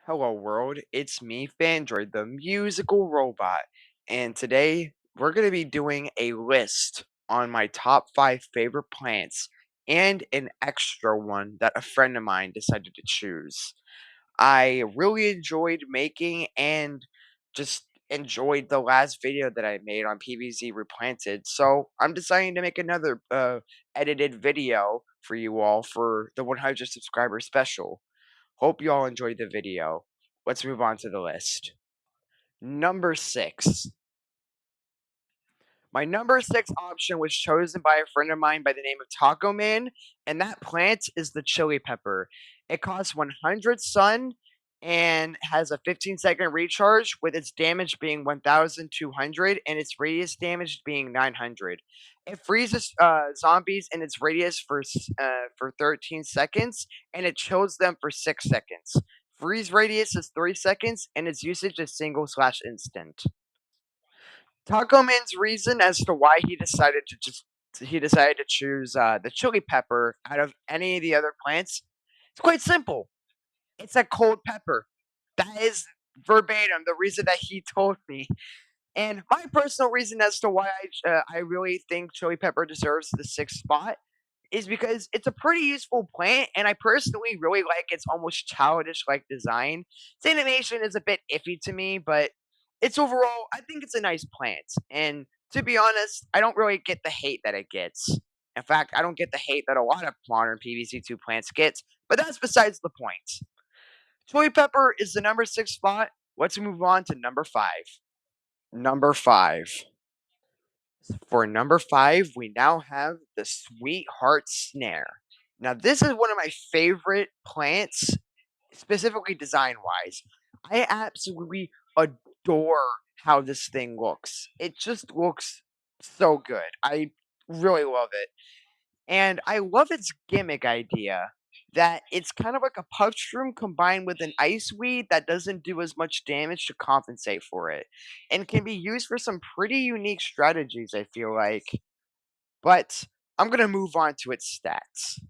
Hello world, it's me, Fandroid, the musical robot, and today we're going to be doing a list on my top 5 favorite plants and an extra one that a friend of mine decided to choose. I really enjoyed making and just enjoyed the last video that I made on PVZ replanted, so I'm deciding to make another edited video for you all for the 100 subscriber special. Hope you all enjoyed the video. Let's move on to the list. Number 6. My number 6 option was chosen by a friend of mine by the name of Taco Man, and that plant is the chili pepper. It costs 100 sun and has a 15-second recharge, with its damage being 1,200 and its radius damage being 900. It freezes zombies in its radius for 13 seconds, and it chills them for 6 seconds. Freeze radius is 3 seconds, and its usage is single/instant. Taco Man's reason as to why he decided to choose the chili pepper out of any of the other plants, it's quite simple. It's a cold pepper. That is verbatim the reason that he told me. And my personal reason as to why I really think chili pepper deserves the sixth spot is because it's a pretty useful plant, and I personally really like its almost childish like design. Its animation is a bit iffy to me, but it's overall I think it's a nice plant. And to be honest, I don't really get the hate that it gets. In fact, I don't get the hate that a lot of modern PVC2 plants get, but that's besides the point. Chili pepper is the number 6 spot. Let's move on to number 5. Number 5. For number 5, we now have the Sweetheart Snare. Now, this is one of my favorite plants, specifically design-wise. I absolutely adore how this thing looks. It just looks so good. I really love it. And I love its gimmick idea that it's kind of like a puff shroom combined with an ice weed that doesn't do as much damage to compensate for it, and can be used for some pretty unique strategies, I feel like. But I'm going to move on to its stats.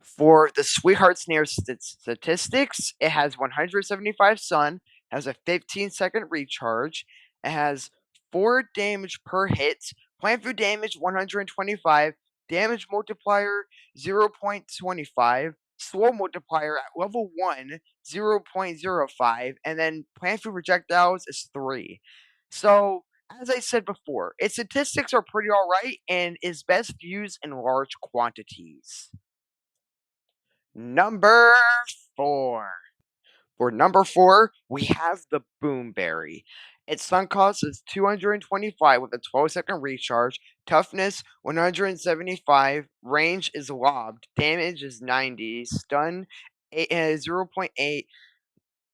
For the Sweetheart Snare statistics, it has 175 sun, has a 15-second recharge, it has 4 damage per hit, plant food damage 125, damage multiplier 0.25, slow multiplier at level 1 0.05, and then plant food projectiles is 3. So, as I said before, its statistics are pretty alright and is best used in large quantities. Number 4. For number 4, we have the Boomberry. Its stun cost is 225 with a 12-second recharge, toughness 175, range is lobbed, damage is 90, stun 0 point 0.8,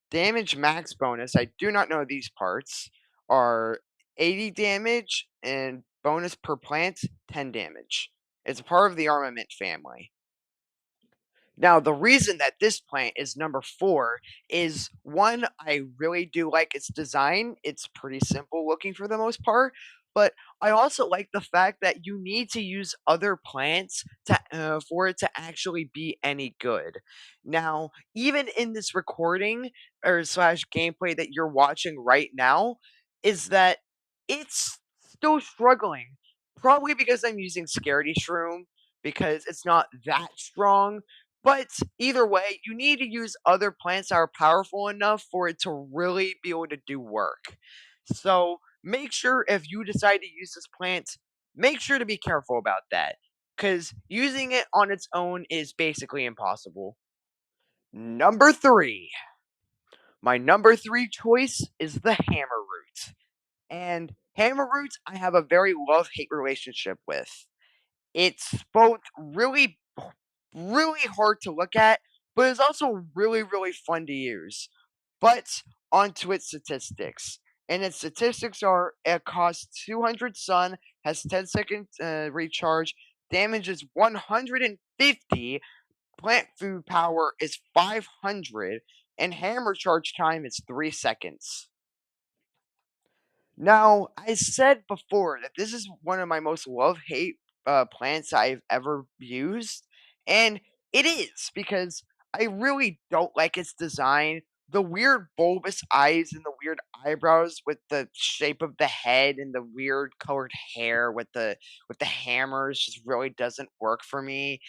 damage max bonus, I do not know these parts, are 80 damage, and bonus per plant 10 damage. It's a part of the armament family. Now, the reason that this plant is number 4 is, 1, I really do like its design. It's pretty simple looking for the most part, but I also like the fact that you need to use other plants for it to actually be any good. Now, even in this recording or slash gameplay that you're watching right now, is that it's still struggling. Probably because I'm using Scaredy Shroom because it's not that strong, but either way, you need to use other plants that are powerful enough for it to really be able to do work. So make sure if you decide to use this plant, make sure to be careful about that. Because using it on its own is basically impossible. Number 3. My number 3 choice is the Hammer Root. And Hammer Root, I have a very love hate relationship with. It's both really hard to look at, but it's also really fun to use. But onto its statistics. And its statistics are it costs 200 sun, has 10-second recharge, damage is 150, plant food power is 500, and hammer charge time is 3 seconds. Now, I said before that this is one of my most love-hate, plants I've ever used, and it is because I really don't like its design, the weird bulbous eyes and the weird eyebrows with the shape of the head and the weird colored hair with the hammers just really doesn't work for me,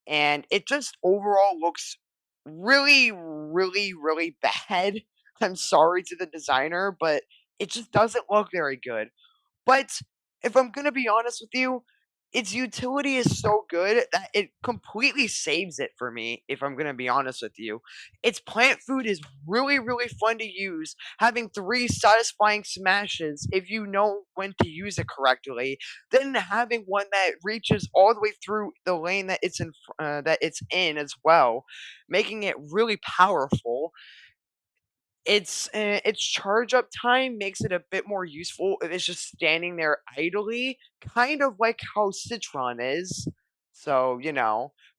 and it just overall looks really, really, really bad. I'm sorry to the designer, but it just doesn't look very good. But if I'm gonna be honest with you, its utility is so good that it completely saves it for me, if I'm gonna be honest with you. Its plant food is really, really fun to use, having 3 satisfying smashes if you know when to use it correctly, then having one that reaches all the way through the lane that it's in as well, making it really powerful. Its charge up time makes it a bit more useful if it's just standing there idly, kind of like how Citron is. So,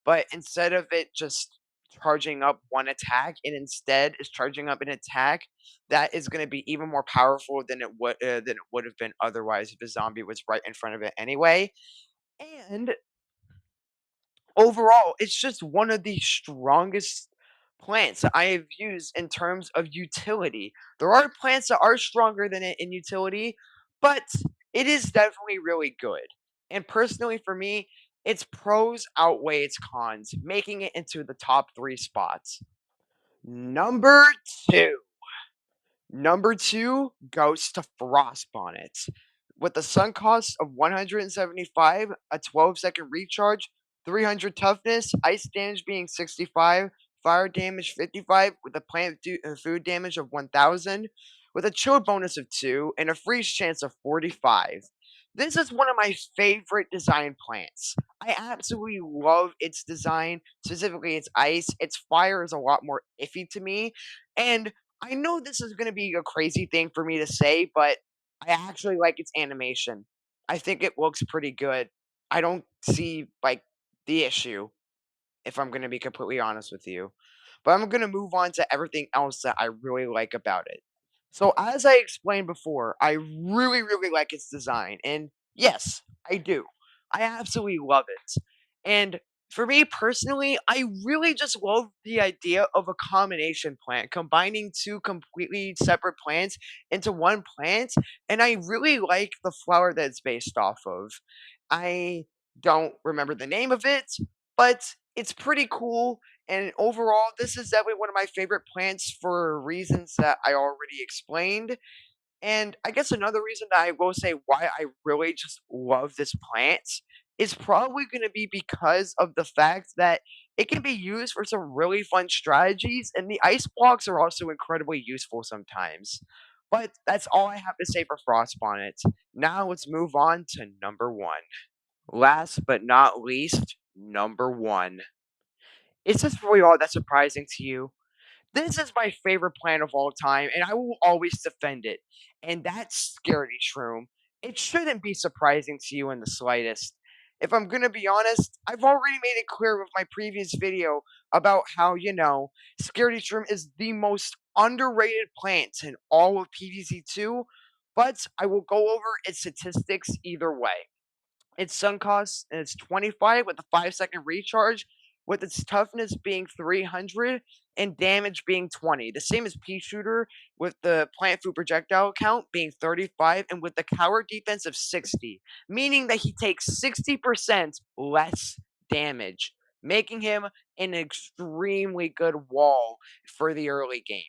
but instead of it just charging up one attack, it instead is charging up an attack that is gonna be even more powerful than it would have been otherwise if a zombie was right in front of it anyway. And overall, it's just one of the strongest plants that I have used in terms of utility. There are plants that are stronger than it in utility, but it is definitely really good. And personally, for me, its pros outweigh its cons, making it into the top 3 spots. Number two. Number 2 goes to Frost Bonnets. With a sunk cost of 175, a 12-second recharge, 300 toughness, ice damage being 65, fire damage 55, with a food damage of 1000, with a chill bonus of 2, and a freeze chance of 45. This is one of my favorite design plants. I absolutely love its design, specifically its ice. Its fire is a lot more iffy to me, and I know this is gonna be a crazy thing for me to say, but I actually like its animation. I think it looks pretty good. I don't see, like, the issue, if I'm gonna be completely honest with you. But I'm gonna move on to everything else that I really like about it. So, as I explained before, I really, really like its design, and yes, I do. I absolutely love it. And for me personally, I really just love the idea of a combination plant, combining 2 completely separate plants into one plant, and I really like the flower that it's based off of. I don't remember the name of it, but it's pretty cool. And overall, this is definitely one of my favorite plants for reasons that I already explained. And I guess another reason that I will say why I really just love this plant is probably going to be because of the fact that it can be used for some really fun strategies, and the ice blocks are also incredibly useful sometimes. But that's all I have to say for Frostbonnet. Now let's move on to number 1. Last but not least, number 1. Is this really all that surprising to you? This is my favorite plant of all time, and I will always defend it. And that's Scaredy Shroom. It shouldn't be surprising to you in the slightest. If I'm gonna be honest, I've already made it clear with my previous video about how, Scaredy Shroom is the most underrated plant in all of PVZ2, but I will go over its statistics either way. Its sunk cost is 25 with a 5-second recharge, with its toughness being 300 and damage being 20. The same as Pea Shooter, with the plant food projectile count being 35 and with the coward defense of 60, meaning that he takes 60% less damage, making him an extremely good wall for the early game.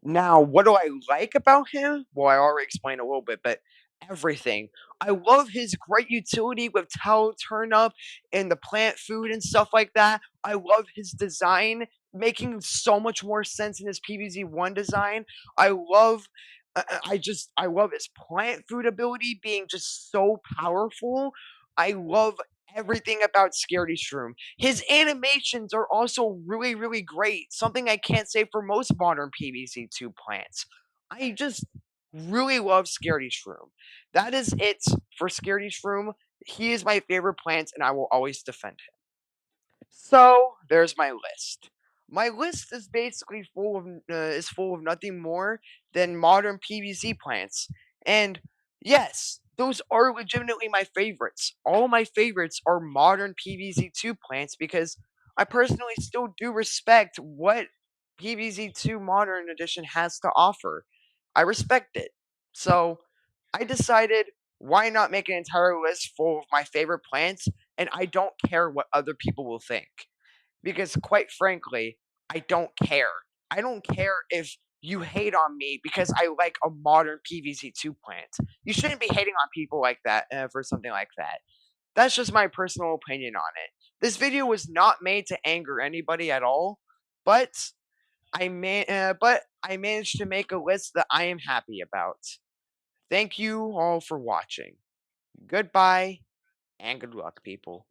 Now, what do I like about him? Well, I already explained a little bit, but everything. I love his great utility with Towel Turn Up and the plant food and stuff like that. I love his design, making so much more sense in his PVZ1 design. I love I love his plant food ability being just so powerful. I love everything about Scaredy Shroom. His animations are also really, really great, something I can't say for most modern PVC2 plants. I just really love Scaredy Shroom. That is it for Scaredy Shroom. He is my favorite plant, and I will always defend him. So there's my list. My list is basically full of nothing more than modern PVC plants, and yes, those are legitimately my favorites. All my favorites are modern PVC2 plants because I personally still do respect what PVZ2 Modern Edition has to offer. I respect it. So I decided, why not make an entire list full of my favorite plants, and I don't care what other people will think. Because quite frankly, I don't care. I don't care if you hate on me because I like a modern PVC2 plant. You shouldn't be hating on people like that for something like that. That's just my personal opinion on it. This video was not made to anger anybody at all, but I managed to make a list that I am happy about. Thank you all for watching. Goodbye and good luck, people.